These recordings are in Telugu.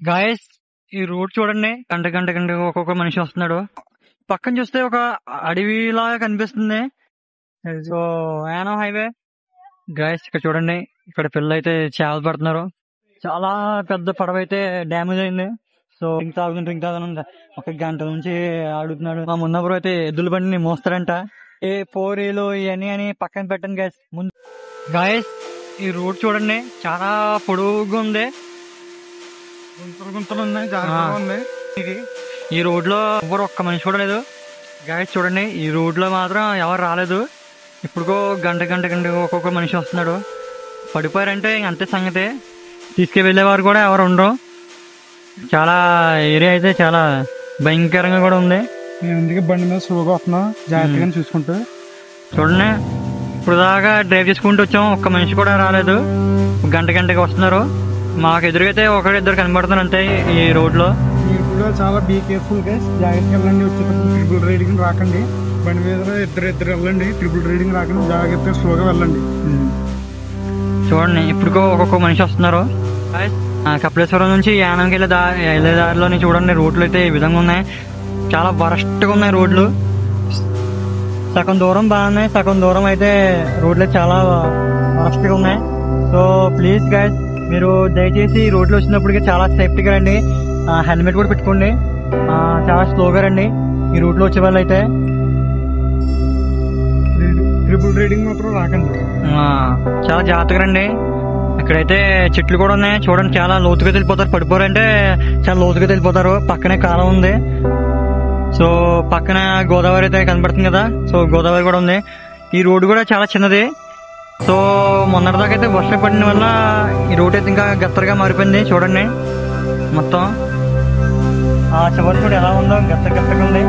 గాయస్ ఈ రోడ్ చూడండి, గంట గంట గంట ఒక్కొక్క మనిషి వస్తున్నాడు. పక్కన చూస్తే ఒక అడవిలాగా కనిపిస్తుంది. So యానో highway. గాయస్ ఇక్కడ చూడండి, ఇక్కడ పిల్లలు అయితే చేపలు పడుతున్నారు. చాలా పెద్ద పడవ అయితే డ్యామేజ్ అయింది. సో డ్రింక్ తాగుతుంది. ఒక గంట నుంచి ఆడుతున్నాడు. మా మున్నప్పుడు అయితే ఎద్దుల బండిని మోస్తారంట. ఏ పోరీలు ఇవన్నీ అని పక్కన పెట్టండి గాయస్. ముందు గాయస్ ఈ రోడ్ చూడండి, చాలా పొడుగుగా ఉంది. గుంతలు ఉన్నాయి, జాగ్రత్తగా ఉంది. ఈ రోడ్ లో ఎవరు ఒక్క మనిషి కూడా లేదు. గాయస్ చూడండి, ఈ రోడ్ లో మాత్రం ఎవరు రాలేదు. ఇప్పుడు గంట గంట గంట ఒక్కొక్క మనిషి వస్తున్నాడు. పడిపోయారంటే అంతే సంగతి. తీసుకువెళ్ళేవారు కూడా ఎవరు ఉండరు. చాలా ఏరియా అయితే చాలా భయంకరంగా కూడా ఉంది. అందుకే బండి మీద స్లోగా వస్తున్నాం, జాగ్రత్తగా చూసుకుంటూ. చూడండి, ఇప్పుడు దాకా డ్రైవ్ చేసుకుంటూ వచ్చాం, ఒక్క మనిషి కూడా రాలేదు. గంట గంటకి వస్తున్నారు. మాకు ఎదురుగైతే ఒకరిద్దరు కనబడుతున్నారు అంతే ఈ రోడ్ లో. మీరు కూడా చాలా బీ కేర్ఫుల్ గా జాగ్రత్తగా వెళ్ళండి. వచ్చేటప్పుడు ట్రిపుల్ రైడింగ్ రాకండి. బండి మీద ఇద్దరు వెళ్ళండి. ట్రిపుల్ రైడింగ్ రాకండి, జాగ్రత్తగా స్లోగా వెళ్ళండి. చూడండి, ఇప్పుడు ఒక్కొక్క మనిషి వస్తున్నారు. కపిలేశ్వరం నుంచి యానంకి వెళ్ళే దారిలోని చూడండి, రోడ్లు అయితే ఈ విధంగా ఉన్నాయి. చాలా వరస్ట్ గా ఉన్నాయి రోడ్లు. సగం దూరం బాగున్నాయి, సగం దూరం అయితే రోడ్లు చాలా వరస్ట్ గా ఉన్నాయి. సో ప్లీజ్ గైస్, మీరు దయచేసి రోడ్లు వచ్చినప్పటికీ చాలా సేఫ్టీగా రండి. హెల్మెట్ కూడా పెట్టుకోండి. చాలా స్లోగా రండి ఈ రోడ్లో వచ్చే వాళ్ళు అయితే. ట్రిపుల్ రైడింగ్ మాత్రం రాకండి, చాలా జాగ్రత్తగా రండి. ఇక్కడైతే చెట్లు కూడా ఉన్నాయి చూడండి, చాలా లోతుగా వెళ్ళిపోతారు. పడిపోరంటే చాలా లోతుగా వెళ్ళిపోతారు. పక్కనే కాలం ఉంది. సో పక్కన గోదావరి అయితే కనబడుతుంది కదా. సో గోదావరి కూడా ఉంది. ఈ రోడ్డు కూడా చాలా చిన్నది. సో మొన్నటిదాకా అయితే వర్షం పడిన వల్ల ఈ రోడ్ అయితే ఇంకా గత్తరగా మారిపోయింది. చూడండి మొత్తం చివరి కూడా ఎలా ఉందో గత్తగా ఉంది.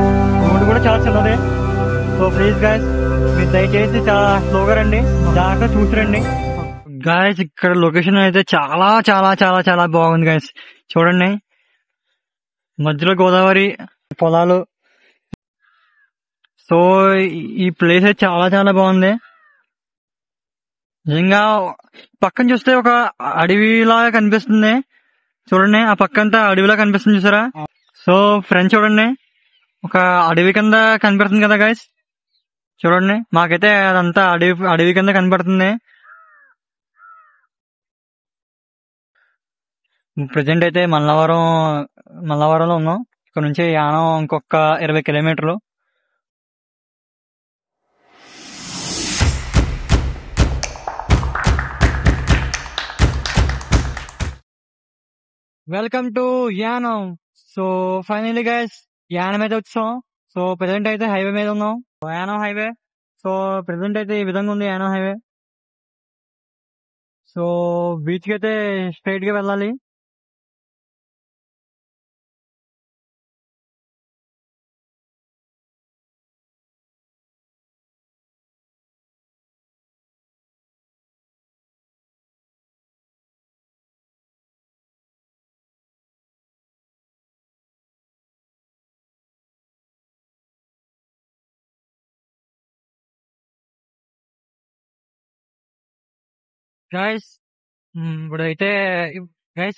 రోడ్డు కూడా చాలా చిన్నది. సో ప్లీజ్ గాయస్, మీరు దయచేసి చాలా స్లోగా రండి, జాగ్రత్తగా చూసి రండి. గాయస్ ఇక్కడ లొకేషన్ అయితే చాలా చాలా చాలా చాలా బాగుంది గాయస్. చూడండి, మధ్యలో గోదావరి, పొలాలు. సో ఈ ప్లేస్ అయితే చాలా చాలా బాగుంది నిజంగా. పక్కన చూస్తే ఒక అడవిలాగా కనిపిస్తుంది. చూడండి, ఆ పక్కంతా అడవిలా కనిపిస్తుంది చూసారా. సో ఫ్రెండ్స్ చూడండి, ఒక అడవి కింద కనిపిస్తుంది కదా గైస్. చూడండి, మాకైతే అదంతా అడవి కింద కనపడుతుంది. ప్రజెంట్ అయితే మల్లవరంలో ఉన్నాం. ఇక్కడ నుంచి యానం ఇంకొక 20 కిలోమీటర్లు. Welcome to Yanam. So finally guys, Yanam అయితే వచ్చాం. సో ప్రెసెంట్ అయితే హైవే మీద ఉన్నాం, యానం హైవే. సో ప్రెసెంట్ అయితే ఈ విధంగా ఉంది యానం హైవే. సో బీచ్ కి అయితే స్ట్రైట్ గా వెళ్ళాలి.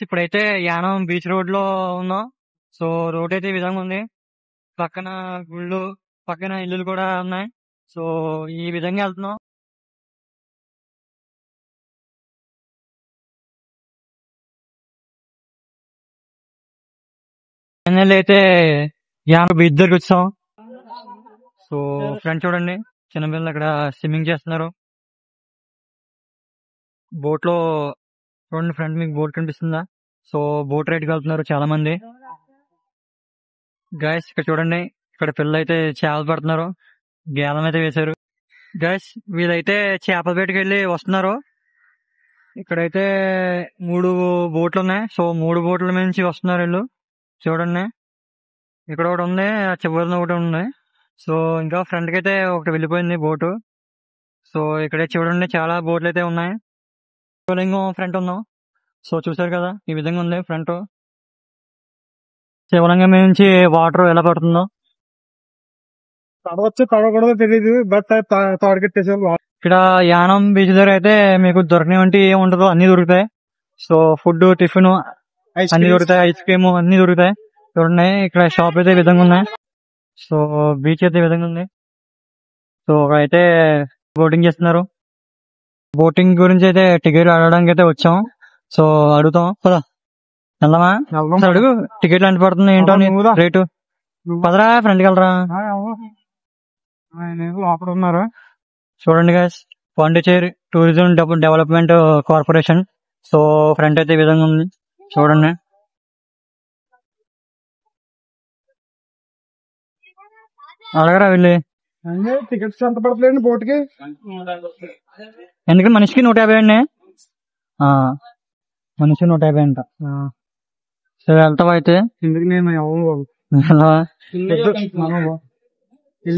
ఇప్పుడైతే యానం బీచ్ రోడ్ లో ఉన్నాం. సో రోడ్ అయితే ఈ విధంగా ఉంది. పక్కన గుళ్ళు, పక్కన ఇల్లులు కూడా ఉన్నాయి. సో ఈ విధంగా వెళ్తున్నాం. ఫైనల్ అయితే యానం బీచ్ దగ్గరికి వచ్చాం. సో ఫ్రెండ్స్ చూడండి, చిన్నపిల్లలు అక్కడ స్విమ్మింగ్ చేస్తున్నారు బోట్ లో. చూడండి ఫ్రెండ్, మీకు బోట్ కనిపిస్తుందా? సో బోట్ రైడ్కి వెళ్తున్నారు చాలా మంది. గాయస్ ఇక్కడ చూడండి, ఇక్కడ పిల్లలు అయితే చేపలు పడుతున్నారు, గేలం అయితే వేశారు. గాయస్ వీళ్ళైతే చేపల వేటకి వెళ్ళి వస్తున్నారు. ఇక్కడైతే 3 బోట్లు ఉన్నాయి. సో 3 బోట్ల నుంచి వస్తున్నారు వీళ్ళు. చూడండి, ఇక్కడ ఒకటి ఉంది, ఆ చివరిలో ఒకటి ఉంది. సో ఇంకా ఫ్రంట్ కి అయితే ఒకటి వెళ్ళిపోయింది బోటు. సో ఇక్కడ చూడండి, చాలా బోట్లు అయితే ఉన్నాయి. శివలింగం ఫ్రంట్ ఉన్నాం. సో చూసారు కదా, ఈ విధంగా ఉంది ఫ్రంట్. శివలింగం నుంచి వాటర్ ఎలా పడుతుందో. తడవచ్చు తడకూడదో తెలియదు, బట్ తాడుకెట్టేసారు. ఇక్కడ యానం బీచ్ దగ్గర అయితే మీకు దొరకని వంటి ఏమి ఉండదు, అన్ని దొరుకుతాయి. సో ఫుడ్, టిఫిన్ అన్ని దొరుకుతాయి, ఐస్ క్రీమ్ అన్ని దొరుకుతాయి. చూడండి ఇక్కడ షాప్ అయితే ఈ విధంగా ఉన్నాయి. సో బీచ్ అయితే ఈ విధంగా ఉంది. సో అయితే బోటింగ్ చేస్తున్నారు. బోటింగ్ గురించి అయితే టికెట్ అడగడానికి అయితే వచ్చాం. సో అడుగుతాం పదా వెళ్దామా? అసలు అడుగు టికెట్లు ఎంత పడుతుంది ఏంటో అని రేటు. పదరా ఫ్రెండ్కి వెళ్ళరా. లోపల ఉన్నారు. చూడండి guys, Pondicherry tourism development corporation. So front అయితే ఈ విధంగా ఉంది చూడండి. అడగరా వెళ్ళి. టికెట్స్ ఎంత పడుతుంది బోట్ కి? ఎందుకంటే మనిషికి 150 అండి. మనిషి 150 అంట. సరే వెళ్తావా అయితే? ఎందుకు నేను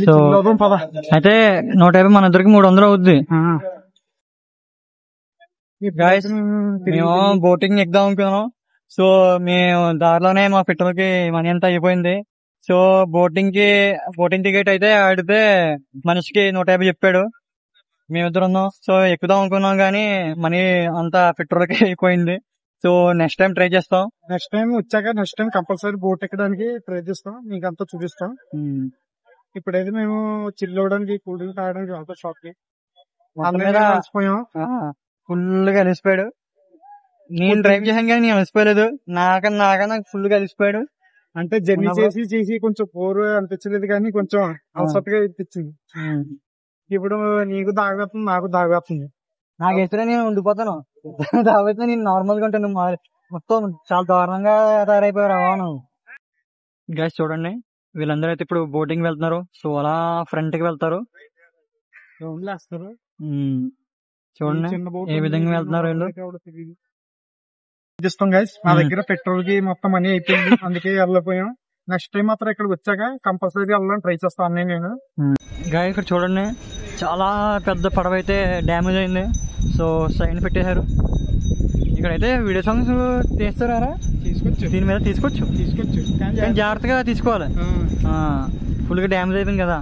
సో అయితే 150 మన ఇద్దరికి 300 అవుద్ది. మేము బోటింగ్ ఎక్కుదాం అనుకున్నాం. సో మేము దారిలోనే మా పెట్రోల్ కి మనీ అంతా అయిపోయింది. సో బోటింగ్ టికెట్ అయితే ఆడితే మనిషికి 150 చెప్పాడు. మేమిద్దరు ఉన్నాం. సో ఎక్కుదాం అనుకున్నాం కానీ మనీ అంతా పెట్రోల్ కి అయిపోయింది. సో నెక్స్ట్ టైం ట్రై చేస్తాం. నెక్స్ట్ టైం కంపల్సరీ బోట్ ఎక్కడానికి ట్రై చేస్తాం, మీకు అంతా చూపిస్తాం. ఇప్పుడైతే మేము చిల్ అవ్వడానికి కూల్ డ్రింక్ తాగడానికి వెళ్తాం షాప్ కి. ఫుల్ గా అలిసిపోయాడు. నేను డ్రైవ్ చేసాను కానీ నేను అలిసిపోయలేదు. నాకన్నా ఫుల్ గా అలిసిపోయాడు. అంటే జర్నీ చేసి కొంచెం బోర్ అనిపించలేదు కానీ కొంచెం అలసటగా అనిపించింది. ఇప్పుడు నీకు దాగేస్తుంది, నాకు దాగేస్తుంది. నాకు ఎదురే నేను ఉండిపోతాను. తాగితే నేను నార్మల్ గా ఉంటాను. మొత్తం చాలా దారుణంగా తయారైపోయారు. గైస్ చూడండి, వీళ్ళందరూ అయితే ఇప్పుడు బోటింగ్ వెళ్తున్నారు. సో అలా ఫ్రంట్ కి వెళ్తారు. చూడండి ఏ విధంగా వెళ్తున్నారు వీళ్ళు. ఇస్తాం గైస్, మా దగ్గర పెట్రోల్ కి మొత్తం మనీ అయిపోయింది, అందుకే వెళ్ళిపోయాం. నెక్స్ట్ టైం మాత్రం ఇక్కడికి వచ్చాక కంపల్సరీ వెళ్ళడం ట్రై చేస్తాను నేను. గాయ ఇక్కడ చూడండి, చాలా పెద్ద పడవ అయితే డ్యామేజ్ అయింది. సో సైన్ పెట్టేశారు. ఇక్కడైతే వీడియో సాంగ్స్ తీస్తారా? దీని మీద తీసుకోవచ్చు కానీ జాగ్రత్తగా తీసుకోవాలి. ఫుల్ గా డ్యామేజ్ అయిపోయింది కదా.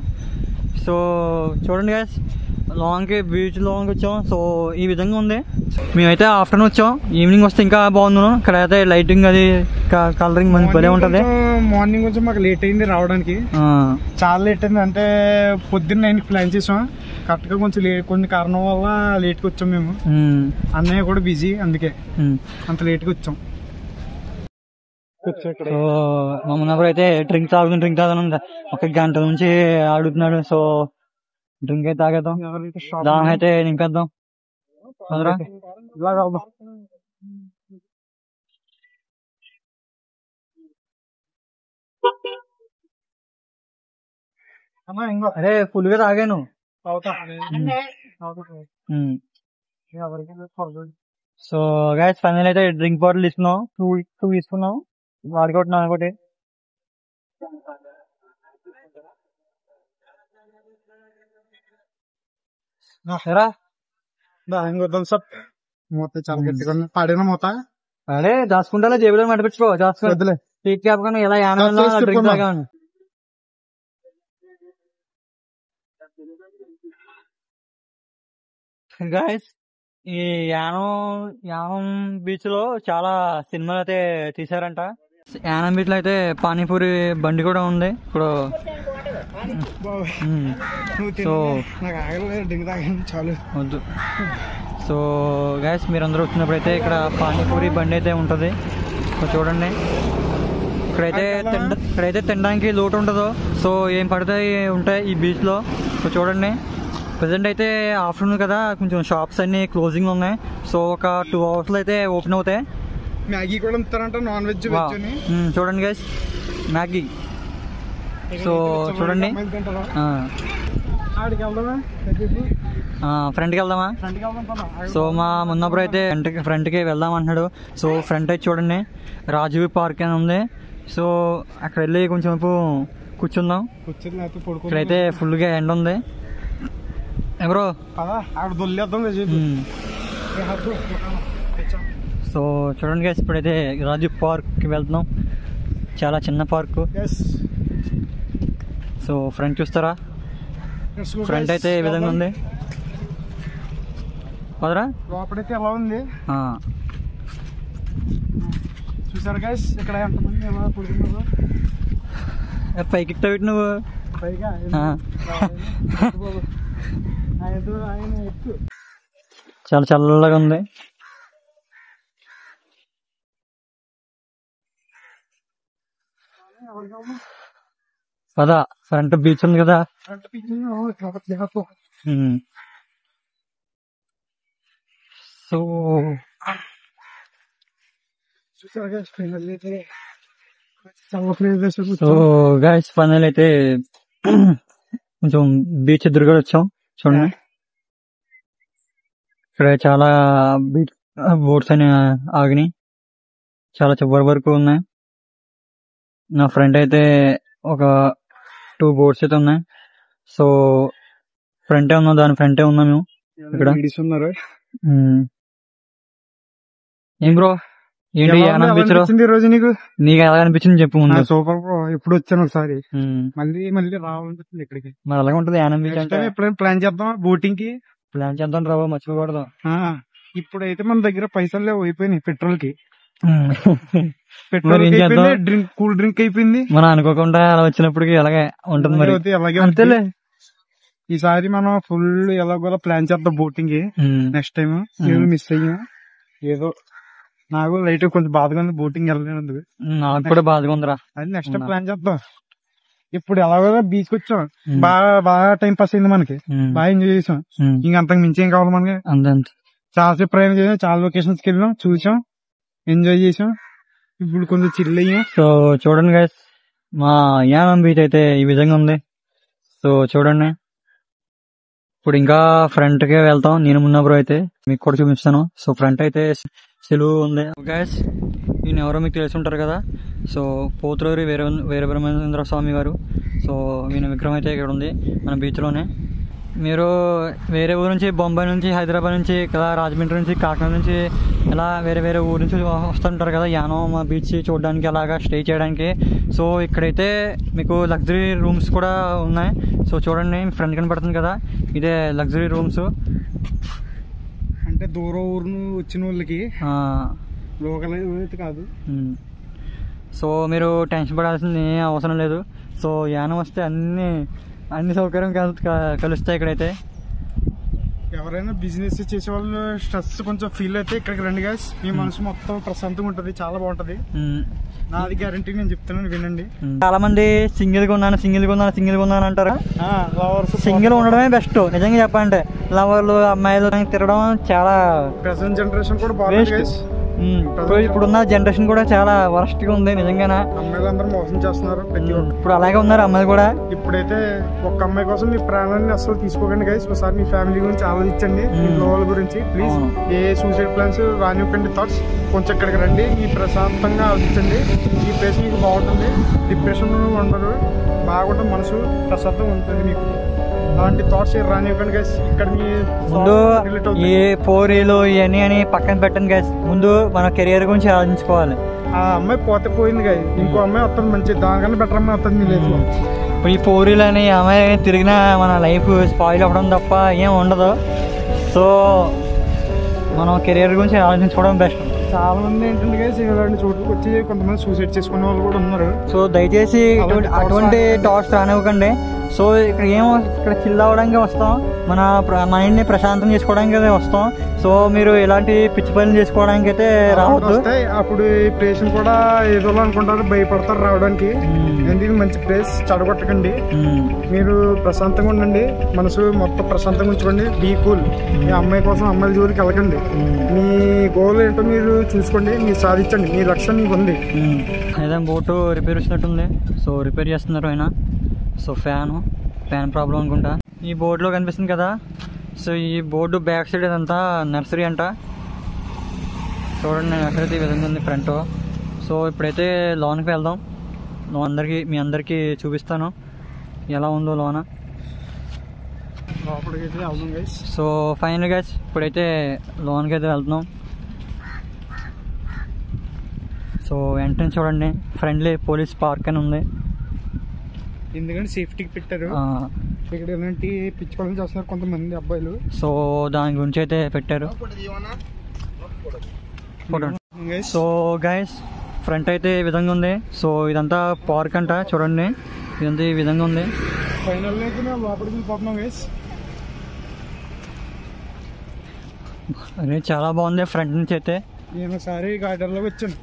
సో చూడండి గైస్, బీచ్ లాంగ్ వచ్చాం. సో ఈ విధంగా ఉంది. మేమైతే ఆఫ్టర్నూన్ వచ్చాం. ఈవినింగ్ వస్తే ఇంకా బాగుంది. ఇక్కడ అయితే లైటింగ్ అది కలరింగ్ మంచి భలే ఉంటది. మార్నింగ్ కొంచెం మాకు లేట్ అయింది రావడానికి, చాలా లేట్ అయింది. అంటే పొద్దున్న 9కి ప్లాన్ చేసాం, కరెక్ట్ గా కొంచెం కొన్ని కారణం వల్ల లేట్ గా వచ్చాం మేము. అన్నయ్య కూడా బిజీ, అందుకే అంత లేట్ గా వచ్చాం. సో మా మున్నప్పుడు అయితే డ్రింక్ తాగుతుంది. ఒక గంట నుంచి ఆడుతున్నాడు. సో డ్రింక్ అయితే తాగేద్దాం, దాని అయితే నింపేద్దాం. అరే ఫుల్ గా తాగాను. సో గైస్ ఫైనల్ అయితే డ్రింక్ బాటిల్ తీసుకున్నాం. టూ తీసుకున్నాం. వాడికి ఒకటి, నాకు ఒకటి. మూత చాలా గట్టిగా పాడిన మూత. అదే దాచుకుంటా జేబులో మడిపించుకో, దాచుకోవద్దులే. టీక్ క్యాప్ కానీ ఇలా డ్రింక్ తాగాను. గైస్ ఈ యానం బీచ్ లో చాలా సినిమాలు అయితే తీసారంట. యానం బీచ్ లో అయితే పానీపూరి బండి కూడా ఉంది ఇప్పుడు. సో వద్దు. సో గైస్ మీరందరూ వచ్చినప్పుడు అయితే ఇక్కడ పానీపూరి బండి అయితే ఉంటది. సో చూడండి, ఇక్కడైతే తినడానికి లోటు ఉండదు. సో ఏం పడతాయి ఉంటాయి ఈ బీచ్ లో. సో చూడండి, ప్రజెంట్ అయితే ఆఫ్టర్నూన్ కదా, కొంచెం షాప్స్ అన్ని క్లోజింగ్ ఉన్నాయి. సో ఒక 2 hours లో అయితే ఓపెన్ అవుతాయి. మ్యాగీ కూడా ఇస్తారంట, నాన్ వెజ్. చూడండి గైస్, మ్యాగీ. సో చూడండి, ఫ్రంట్కి వెళ్దామా? సో మా మున్నప్పుడు అయితే ఫ్రంట్కి వెళ్దాం అంటున్నాడు. సో ఫ్రంట్ అయితే చూడండి, రాజీవ్ పార్క్ అని ఉంది. సో అక్కడ వెళ్ళి కొంచెం కూర్చుందాం. ఇక్కడైతే ఫుల్ గా ఎండ ఉంది. ఎవరో సో చూడండి గైస్, ఇప్పుడైతే రాజీవ్ పార్క్ కి వెళ్తున్నాం. చాలా చిన్న పార్క్. సో ఫ్రంట్ చూస్తారా? ఫ్రంట్ అయితే ఏ విధంగా ఉంది లోపలైతే ఎలా ఉంది చూసారు గైస్ ఇక్కడ ఎంతమంది ఎలా పడుతున్నారు. పైకి ఎక్కి నువ్వు పైగా ఆయన ఎక్కువ చాలా చల్లగా ఉంది. పదా ఫ్రంట్ బీచ్ ఉంది కదా. సో సో గైస్ ఫైనల్ అయితే కొంచెం బీచ్ ఎదురుగా వచ్చాం. చూడండి ఇక్కడ చాలా బీచ్ బోట్స్ అని ఆగినాయి, చాలా చివరి వరకు ఉన్నాయి. నా ఫ్రెండ్ అయితే ఒక 2 బోట్స్ అయితే ఉన్నాయి. సో ఫ్రంటే ఉన్నాం, దాని ఫ్రంటే ఉన్నాం మేము ఇక్కడ. ఏం బ్రో ఏంటి ఈ రోజు నీకు ఎలా అనిపించింది చెప్పు ముందు. సూపర్ బ్రో, ఇప్పుడు వచ్చాను ఒకసారి, మళ్ళీ రావాలనిపిస్తుంది ఇక్కడికి. మరి అలాగే ఉంటది యానం బీచ్ అంటే. ఎప్పుడైనా ప్లాన్ చేద్దాం, బోటింగ్ కి ప్లాన్ చేద్దాం రావు, మర్చిపోకూడదు. ఇప్పుడైతే మన దగ్గర పైసలు లేవు, అయిపోయినాయి పెట్రోల్ కి. డ్రింక్ కూల్ డ్రింక్ అయిపోయింది. మనం అనుకోకుండా అలా వచ్చినప్పటికి అలాగే ఉంటుంది మరి. అలాగే అంతేలే. ఈసారి మనం ఫుల్ ఎలాగోలా ప్లాన్ చేద్దాం బోటింగ్ కి. నెక్స్ట్ టైం మిస్ అయ్యాం. ఏదో నాకు లైట్ కొంచెం బాధగా ఉంది బోటింగ్ వెళ్ళలేదు. నాకు కూడా బాధగా ఉందిరా. అది నెక్స్ట్ టైం ప్లాన్ చేద్దాం. ఇప్పుడు ఎలాగో బీచ్ కి వచ్చాం, బాగా టైం పాస్ అయింది మనకి, బాగా ఎంజాయ్ చేసాం. ఇంకంతకు మించి ఏం కావాలి మనకి. చాలాసేపు ప్రయాణం చేసాం, చాలా లొకేషన్స్ కి వెళ్ళాం, చూసాం, ఎంజాయ్ చేసాం. ఇప్పుడు కొంచెం చిల్ అయ్యాం. సో చూడండి గైస్, మా యానం బీచ్ అయితే ఈ విధంగా ఉంది. సో చూడండి, ఇప్పుడు ఇంకా ఫ్రంట్ కే వెళ్తాం. నేను ఉన్నప్పుడు అయితే మీకు కూడా చూపిస్తాను. సో ఫ్రంట్ అయితే సెలువు ఉంది గైస్. ఈయన ఎవరో మీకు తెలిసి ఉంటారు కదా. సో పోతులూరి వీరబ్రహ్మేంద్ర స్వామి వారు. సో ఈయన విగ్రహం అయితే ఇక్కడ ఉంది మన బీచ్లోనే. మీరు వేరే ఊరు నుంచి, బొంబాయి నుంచి, హైదరాబాద్ నుంచి, ఇలా రాజమండ్రి నుంచి, కాకినాడ నుంచి, ఇలా వేరే ఊరు నుంచి వస్తుంటారు కదా యానం మా బీచ్ చూడడానికి, అలాగా స్టే చేయడానికి. సో ఇక్కడైతే మీకు లగ్జరీ రూమ్స్ కూడా ఉన్నాయి. సో చూడండి, ఫ్రంట్ కనపడుతుంది కదా, ఇదే లగ్జరీ రూమ్స్. అంటే దూరం ఊరు వచ్చిన వాళ్ళకి, లోకల్ అయితే కాదు. సో మీరు టెన్షన్ పడాల్సింది ఏం అవసరం లేదు. సో యానం వస్తే అన్ని సౌకర్యం కలుస్తాయి ఇక్కడైతే. ఎవరైనా బిజినెస్ చేసే వాళ్ళు స్ట్రెస్ కొంచెం ఫీల్ అయితే ఇక్కడికి రండి గైస్. మీ మనసు మొత్తం ప్రశాంతంగా ఉంటది, చాలా బాగుంటది. నాది గ్యారంటీ, నేను చెప్తున్నాను, వినండి. చాలా మంది సింగిల్ గా ఉన్నాను అంటారు. సింగిల్ ఉండడమే బెస్ట్ నిజంగా చెప్పాలంటే. లవర్లు అమ్మాయిలు తిరగడం చాలా ప్రెసెంట్ జనరేషన్ కూడా బాగుంది. ఇప్పుడున్న జనరేషన్ కూడా చాలా వరస్ట్ గా ఉంది నిజంగానే. అమ్మాయిలు అందరూ మోసం చేస్తున్నారు ప్రతి ఒక్క. ఇప్పుడు అలాగే ఉన్నారు అమ్మాయిలు కూడా. ఇప్పుడైతే ఒక్క అమ్మాయి కోసం మీ ప్రాణాన్ని అసలు తీసుకోకండి గైస్. ఒకసారి మీ ఫ్యామిలీ గురించి ఆలోచించండి, మీ వాళ్ళ గురించి ప్లీజ్. ఏ సూసైడ్ ప్లాన్స్ రానివ్వకండి, థాట్స్. కొంచెం ఇక్కడికి రండి, మీ ప్రశాంతంగా ఆలోచించండి. ఈ ప్లేస్ మీకు బాగుంటుంది, డిప్రెషన్ ఉండదు, బాగుంటుంది, మనసు ప్రశాంతంగా ఉంటుంది మీకు. అలాంటి థాట్స్ రానివ్వకండి గైస్. ఇక్కడ మీ ముందు ఈ పోరీలు ఇవన్నీ అని పక్కన పెట్టండి గైస్. ముందు మన కెరియర్ గురించి ఆలోచించుకోవాలి. ఆ అమ్మాయి పోతే పోయింది గైస్, ఇంకో అమ్మాయి వస్తుంది మంచి, దానికన్నా బెటర్ అమ్మాయి వస్తుంది మీ లైఫ్ లో. ఇప్పుడు ఈ పోరీలు అని అమ్మాయి తిరిగినా మన లైఫ్ స్పాయిల్ అవ్వడం తప్ప ఏం ఉండదు. సో మనం కెరియర్ గురించి ఆలోచించుకోవడం బెస్ట్. చాలా మంది ఏంటంటే గైస్ ఇలాంటి చోట్లకి వచ్చి కొంతమంది సూసైడ్ చేసుకునే వాళ్ళు కూడా ఉన్నారు. సో దయచేసి అటువంటి థాట్స్ రానివ్వకండి. సో ఇక్కడ చిల్ అవ్వడానికి వస్తాం, మన మైండ్ ని ప్రశాంతం చేసుకోవడానికి అయితే వస్తాం. సో మీరు ఇలాంటి పిచ్చి పనులు చేసుకోవడానికి అయితే రావద్దు. అప్పుడు ఈ ప్లేస్ కూడా ఏదో అనుకుంటారు, భయపడతారు రావడానికి. ఎందుకు మంచి ప్లేస్ చెడగొట్టకండి, మీరు ప్రశాంతంగా ఉండండి, మనసు మొత్తం ప్రశాంతంగా ఉంచుకోండి. Be cool. మీ అమ్మాయి కోసం అమ్మాయిల జోలికి వెళ్ళకండి. మీ గోల్ ఏంటో మీరు చూసుకోండి, మీరు సాధించండి, మీ లక్ష్యం మీకు ఉంది. ఏదైనా బోటు రిపేర్ వచ్చినట్టుంది. సో రిపేర్ చేస్తున్నారు ఆయన. సో ఫ్యాన్ ప్రాబ్లం అనుకుంటా. ఈ బోర్డులో కనిపిస్తుంది కదా. సో ఈ బోర్డు బ్యాక్ సైడ్ ఇదంతా నర్సరీ అంట. చూడండి, నర్సరీ ఈ విధంగా ఉంది ఫ్రంట్. సో ఇప్పుడైతే లోన్కి వెళ్దాం. మీ అందరికీ చూపిస్తాను ఎలా ఉందో లోన. సో ఫైనల్ గైస్ ఇప్పుడైతే లోన్కి అయితే వెళ్తున్నాం. సో ఎంట్రన్స్ చూడండి, ఫ్రెండ్లీ పోలీస్ పార్క్ అని ఉంది. ఎందుకంటే సేఫ్టీకి పెట్టారు. ఇక్కడ ఎలాంటి పిచ్చి పనులు చేస్తున్నారు కొంతమంది అబ్బాయిలు. సో దాని గురించి అయితే పెట్టారు. సో గైస్ ఫ్రంట్ అయితే ఈ విధంగా ఉంది. సో ఇదంతా పార్క్ అంట, చూడండి ఇదంతా ఈ విధంగా ఉంది. ఫైనల్ అయితే మేము లోపలికి వెళ్ళిపోతున్నాం గైస్. అదే చాలా బాగుంది ఫ్రంట్ నుంచి అయితే. నేను ఒకసారి గార్డెన్లోకి వచ్చాను.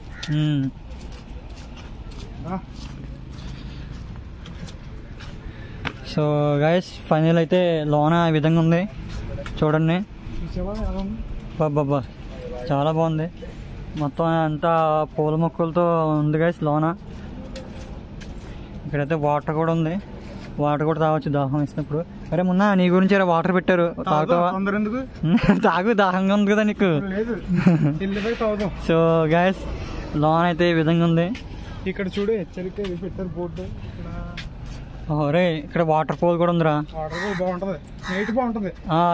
సో గైస్ ఫైనల్ అయితే లోన ఈ విధంగా ఉంది, చూడండి. బాబా చాలా బాగుంది, మొత్తం అంతా పూల మొక్కలతో ఉంది గైస్ లోన. ఇక్కడైతే వాటర్ కూడా ఉంది, వాటర్ కూడా తాగొచ్చు దాహం వేసినప్పుడు. అరే మొన్న నీ గురించి వాటర్ పెట్టారు, తాగుతావా? తాగు, దాహంగా ఉంది కదా నీకు. సో గైస్ లోన్ అయితే ఈ విధంగా ఉంది. ఇక్కడ చూడు హెచ్చరిక పెట్టారు బోర్డు. రే ఇక్కడ వాటర్ ఫాల్ కూడా ఉందిరా. వాటర్ ఫాల్ బాగుంటది, నైట్ బాగుంటది.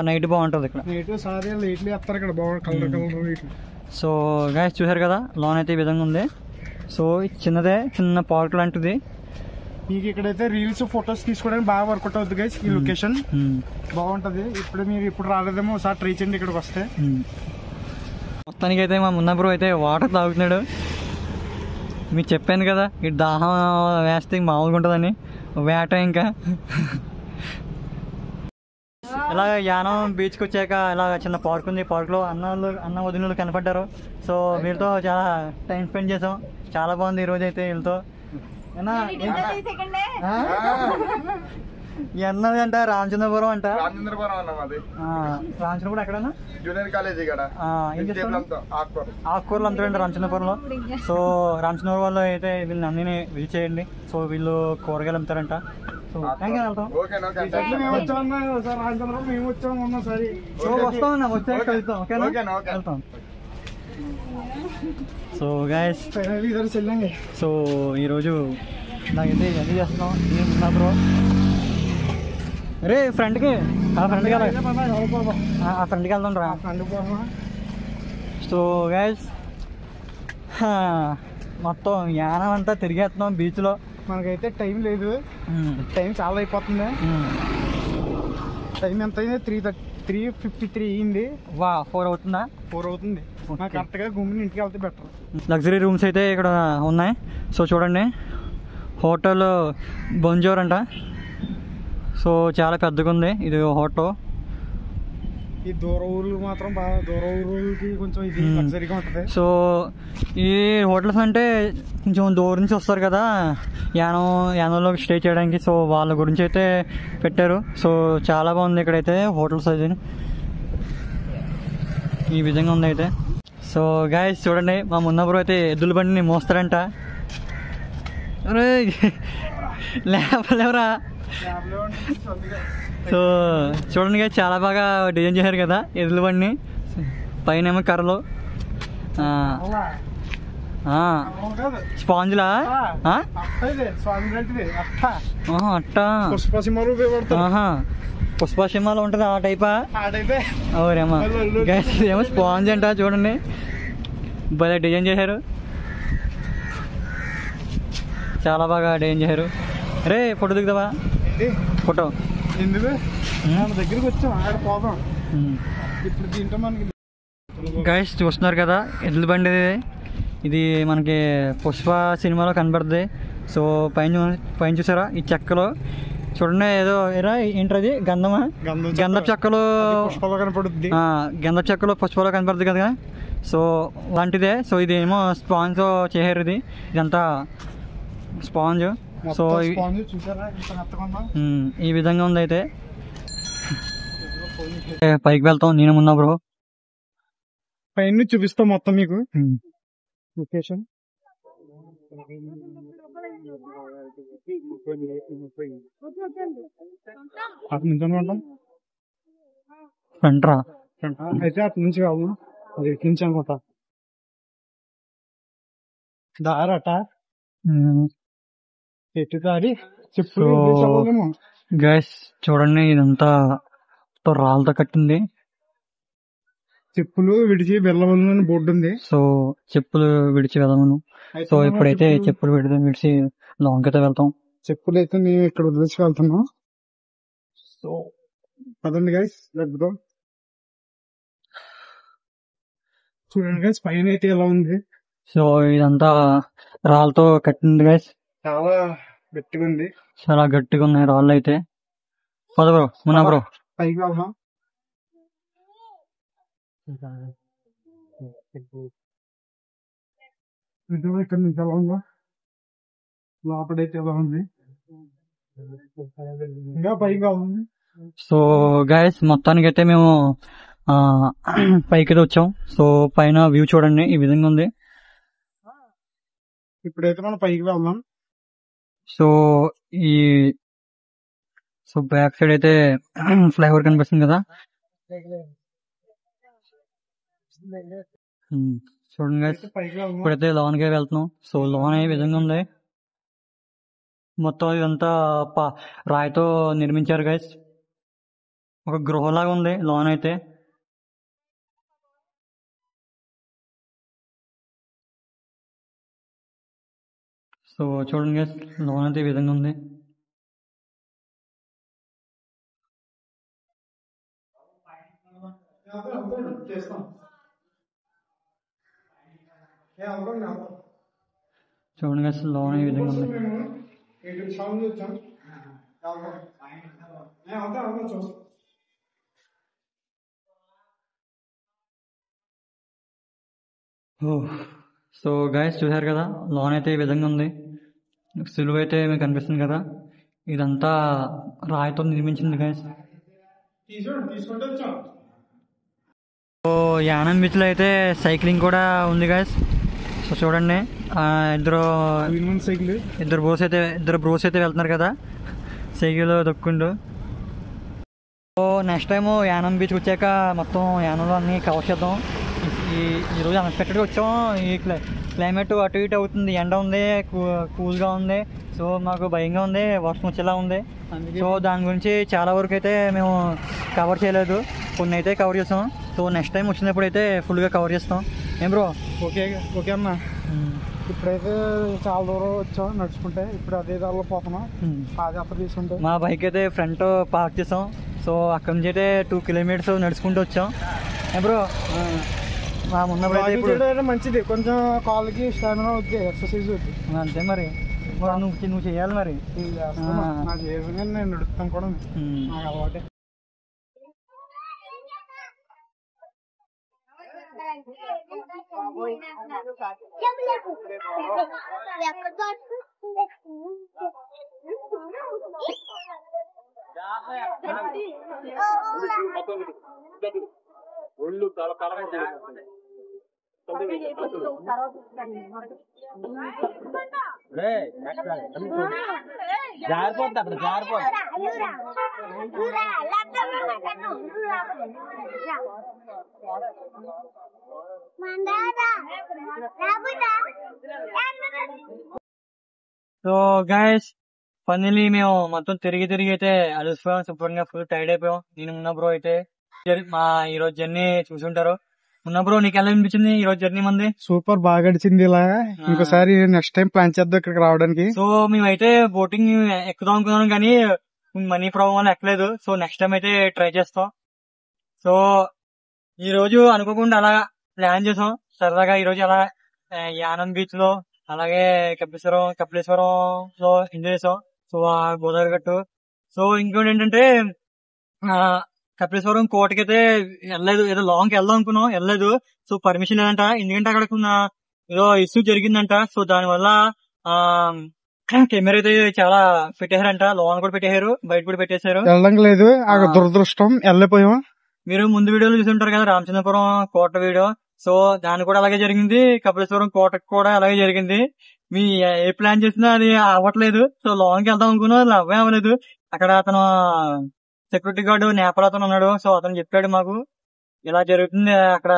నైట్ బాగుంటది ఇక్కడ, నైట్ సారీ లైట్లు వేస్తారు ఇక్కడ, బాగుంది కలర్ కలర్ లైట్లు. సో గైస్ చూసారు కదా లోన్ అయితే ఈ విధంగా ఉంది. సో చిన్నదే, చిన్న పార్క్ లాంటిది. మీకు ఇక్కడైతే రీల్స్ ఫొటోస్ తీసుకోవడానికి బాగా వర్కౌట్ అవుతుంది గైస్. ఈ లొకేషన్ బాగుంటది. ఇప్పుడు మీరు ఇప్పుడు రాలేదేమో, ఒకసారి ట్రై చేయండి ఇక్కడికి వస్తే. మొత్తానికి అయితే మా మున్నా బ్రో అయితే వాటర్ తాగుతున్నాడు. మీకు చెప్పాను కదా ఈ దాహం వేస్తే మామూలుగా ఉంటుందని, వేట ఇంకా. ఇలా యానం బీచ్కి వచ్చాక ఇలా చిన్న పార్క్ ఉంది, పార్క్లో అన్న వదినలు కనపడ్డారు. సో వీళ్ళతో చాలా టైం స్పెండ్ చేసాం, చాలా బాగుంది ఈరోజు అయితే వీళ్ళతో. ఎన్నది అంట రామచంద్రపురం అంట. రామచంద్రపురం ఎక్కడన్నా జూనియర్ కాలేజ్ ఆకుకూరలు అమ్ముతారండి రామచంద్రపురంలో. సో రామచంద్రపురం వాళ్ళు అయితే వీళ్ళని అన్ని విజిట్ చేయండి. సో వీళ్ళు కూరగాయలు అమ్ముతారంట. సో వెళ్తాం, వచ్చాక కలుద్దాం. ఓకేనా, వెళ్తాం. సో గైస్ సో ఈరోజు నాకైతే ఎంజాయ్ చేస్తున్నాం. నేను బ్రో రే ఫ్రెండ్కి ఫ్రెండ్కి వెళ్దాం రా. సో గైస్ మొత్తం యానం అంతా తిరిగేస్తున్నాం బీచ్లో. మనకైతే టైం లేదు, టైం చాలా అయిపోతుంది. టైం ఎంత అయింది? 3:53 అయింది. 4 అవుతుందా? 4 అవుతుంది. కరెక్ట్గా గుమ్మిని ఇంటికి వెళ్తే బెటర్. లగ్జరీ రూమ్స్ అయితే ఇక్కడ ఉన్నాయి. సో చూడండి, హోటల్ బొంజోర్ అంట. సో చాలా పెద్దగా ఉంది ఇది హోటల్. ఈ దూర ఊర్లు మాత్రం బాగా, దూర ఊరుకి కొంచెం ఇది లగ్జరీగా ఉంటుంది. సో ఈ హోటల్స్ అంటే కొంచెం దూరం నుంచి వస్తారు కదా యానంలోకి స్టే చేయడానికి. సో వాళ్ళ గురించి అయితే పెట్టారు. సో చాలా బాగుంది ఇక్కడైతే హోటల్స్ అది ఈ విధంగా ఉంది అయితే. సో గాయస్ చూడండి, మా మున్నబ్రో అయితే ఎద్దుల బండిని మోస్తారంట. లేవరా. సో చూడండి గాయస్, చాలా బాగా డిజైన్ చేశారు కదా ఎద్దుల బండిని. పైన ఏమో కర్రలు, స్పాంజ్లా అట్టా పుష్ప సినిమాలో ఉంటుంది ఆ టైపా? ఓరేమా గైస్, ఏమో స్పాంజ్ అంట. చూడండి భలే డిజైన్ చేశారు, చాలా బాగా డిజైన్ చేశారు. రే ఫోటో దిగుతావా? ఫోటో ఎందుకు దగ్గరికి వచ్చాం, అక్కడ పోదాం. ఇప్పుడు దీంట్లో మనకి గైస్ చూస్తున్నారు కదా ఎద్దుల బండి, ఇది మనకి పుష్ప సినిమాలో కనబడుతుంది. సో పైన చూసారా ఈ చెక్కలో చూడండి, ఏదో ఏంటది గంధమా, గంధపు చెక్కలు కనపడుతుంది. గంధపు చెక్కలు పుష్పలో కనపడుతుంది కదా. సో అలాంటిదే. సో ఇది ఏమో స్పాంజ్ చేశారు, ఇదంతా స్పాంజ్. సో ఈ విధంగా ఉంది అయితే. పైకి వెళ్తాం, నేను ఉన్నా బ్రో. పైన చూపిస్తాం మొత్తం మీకు లొకేషన్. అటు నుంచి అనుకుంటాం, ఫ్రంట్ రా అయితే అటు నుంచి కావు, అది ఇటు నుంచి అనుకుంటా. దారట ఎటు దారి చెప్పు. గైస్ చూడండి, ఇదంతా రాళ్ళతో కట్టింది. చెప్పులు విడిచి వెళ్ళవలను బోర్డు ఉంది. సో చెప్పులు విడిచి వెళ్ళమను. సో ఇప్పుడైతే చెప్పులు విడిచి లాంగ్ అయితే వెళ్తాం. చెప్పులు అయితే మేము ఇక్కడ వదిలేసి వెళ్తున్నాం. సో పదండి గైస్, లెట్స్. చూడండి గైస్, పైన అయితే ఎలా ఉంది, సో ఇదంతా రాళ్ళతో కట్టింది గైస్. చాలా గట్టిగా ఉంది. చాలా గట్టిగా ఉన్నాయి రాళ్ళు అయితే. పద బ్రో, మున్నా బ్రో పైకి వెళ్దాం. ఇక్కడ నుంచి ఎలా ఉందా, లోపడైతే ఎలా ఉంది, ఇంకా పైకి వెళ్దాం. సో గైస్ మొత్తానికి అయితే మేము పైకి అయితే వచ్చాం. సో పైన వ్యూ చూడండి ఈ విధంగా ఉంది. ఇప్పుడైతే మనం పైకి వెళ్దాం. సో ఈ బ్యాక్ సైడ్ అయితే ఫ్లైఓవర్ కనిపిస్తుంది కదా. చూడండి గైస్, ఇప్పుడైతే లోన్కే వెళ్తున్నాం. సో లోన్ ఏ విధంగా ఉంది, మొత్తం ఇదంతా రాయితో నిర్మించారు గైస్. ఒక గృహలాగా ఉంది లోన్ అయితే. సో చూడండి గైస్, లోన్ అయితే ఈ విధంగా ఉంది. చూడండి గైస్, లోన్ ఈ విధంగా ఉంది. సో గైస్ చూసారు కదా, లోన్ అయితే ఈ విధంగా ఉంది. సిలువ అయితే మీకు కనిపిస్తుంది కదా, ఇదంతా రాయితో నిర్మించింది గైస్. సో యానం బీచ్ లో అయితే సైక్లింగ్ కూడా ఉంది గైస్. సో చూడండి, ఇద్దరు బ్రోస్ అయితే వెళ్తున్నారు కదా సైకిల్ దొక్కుంటూ. So next time Yanam beach వచ్చాక మొత్తం యానంలో అన్ని కవర్ చేద్దాం. ఈరోజు అన్ఎక్స్పెక్టెడ్గా వచ్చాం. ఈ క్లైమేట్ అటు ఇటు అవుతుంది, ఎండ ఉంది, కూల్గా ఉంది. సో మాకు భయంగా ఉంది, వర్షం వచ్చేలా ఉంది. సో దాని గురించి చాలా వరకు అయితే మేము కవర్ చేయలేదు, కొన్ని అయితే కవర్ చేస్తాం. సో నెక్స్ట్ టైం వచ్చినప్పుడు అయితే ఫుల్గా కవర్ చేస్తాం. ఏం బ్రో? ఓకే అన్న. ఇప్పుడైతే చాలా దూరం వచ్చాం నడుచుకుంటే. ఇప్పుడు అదే దారిలో పోతున్నాం, పాదయాత్ర తీసుకుంటే. మా బైక్ అయితే ఫ్రంట్ పార్క్ చేసాం. సో అక్కడి నుంచి అయితే 2 కిలోమీటర్స్ నడుచుకుంటూ వచ్చాం. ఏం బ్రో? మా ఉన్నప్పుడు మంచిది, కొంచెం కాళ్ళకి స్టామినా అవుతుంది, ఎక్సర్సైజ్ అవుతుంది. అంతే మరి, నువ్వు చేయాలి మరి. నాకు ఏ విధంగా నేను నడుస్తాను కూడా, నాకు అలవాటే. ఒళ్ళు చాలా కలగా జారిపోద్ది, అక్కడ జారిపోద్ది. సో గైస్ ఫైనల్లీ మేము మొత్తం తిరిగి అయితే అలసిపోయాం, శుభ్రంగా ఫుల్ టైర్డ్ అయిపోయాం. నేను ఉన్న బ్రో అయితే మా ఈరోజు జర్నీ చూసుంటారు. ఉన్న బ్రో, నీకు ఎలా అనిపించింది ఈ రోజు జర్నీ మంది? సూపర్, బాగా గడిచింది. ఇలాగా ఇంకోసారి నెక్స్ట్ టైం ప్లాన్ చేద్దాం ఇక్కడికి రావడానికి. సో మేమైతే బోటింగ్ ఎక్కుదాం అనుకున్నాం కానీ మనీ ప్రాబ్లం వల్ల ఎక్కలేదు. సో నెక్స్ట్ టైం అయితే ట్రై చేస్తాం. సో ఈ రోజు అనుకోకుండా అలా ప్లాన్ చేసాం సరదాగా. ఈ రోజు అలా యానం బీచ్ లో అలాగే కపిలేశ్వరం లో ఎంజాయ్ చేసాం. సో ఆ గోదావరి గట్టు. సో ఇంకోటి ఏంటంటే కపిలేశ్వరం కోటకి అయితే వెళ్ళలేదు, ఏదో లాంగ్ కి వెళ్దాం అనుకున్నాం, వెళ్ళలేదు. సో పర్మిషన్ లేదంట, ఎందుకంటే అక్కడ ఏదో ఇష్యూ జరిగిందంట. సో దానివల్ల కెమెరా అయితే చాలా పెట్టేశారంట, లోన్ కూడా పెట్టేశారు, బయట కూడా పెట్టేశారు. వెళ్ళడం లేదు, దురదృష్టం, వెళ్ళిపోయాం. మీరు ముందు వీడియోలో చూసుంటారు కదా రామచంద్రపురం కోట వీడియో. సో దాని కూడా అలాగే జరిగింది, కపిలేశ్వరం కోటకు కూడా అలాగే జరిగింది. మీ ఏ ప్లాన్ చేసినా అది అవ్వట్లేదు. సో లాంగ్ కి వెళ్దాం అనుకున్నా, అది అవే అవ్వలేదు. అక్కడ అతను సెక్యూరిటీ గార్డు నేపాల్ అతను ఉన్నాడు. సో అతను చెప్పాడు మాకు ఇలా జరుగుతుంది, అక్కడ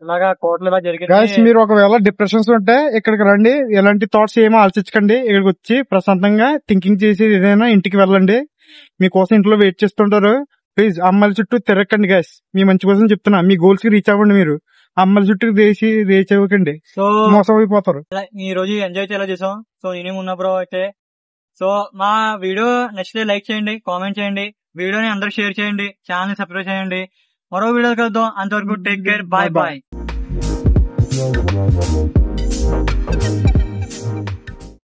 ఇలాగా కోటలు ఇలా జరిగింది. మీరు ఒకవేళ డిప్రెషన్స్ ఉంటే ఇక్కడికి రండి, ఎలాంటి థాట్స్ ఏమో ఆలోచించకండి. ఇక్కడికి వచ్చి ప్రశాంతంగా థింకింగ్ చేసి ఏదైనా ఇంటికి వెళ్ళండి. మీకోసం ఇంట్లో వెయిట్ చేస్తుంటారు. ప్లీజ్ అమ్మాయిల చుట్టూ తిరగకండి గైస్, మీ మంచి కోసం చెప్తున్నా. మీ గోల్స్ కి రీచ్ అవ్వండి. మీరు అమ్మాయిల చుట్టూ రీచ్ అవ్వకండి, సో మోసం అయిపోతారు. ఈ రోజు ఎంజాయ్ చేయాలి చేసాం. సో నేనేం ఉన్నా బ్రో అయితే. సో మా వీడియో నచ్చితే లైక్ చేయండి, కామెంట్ చేయండి, వీడియోని అందరూ షేర్ చేయండి, ఛానల్ సబ్స్క్రైబ్ చేయండి. మరో వీడియో కలుద్దాం, అంతవరకు టేక్ కేర్, బాయ్ బాయ్.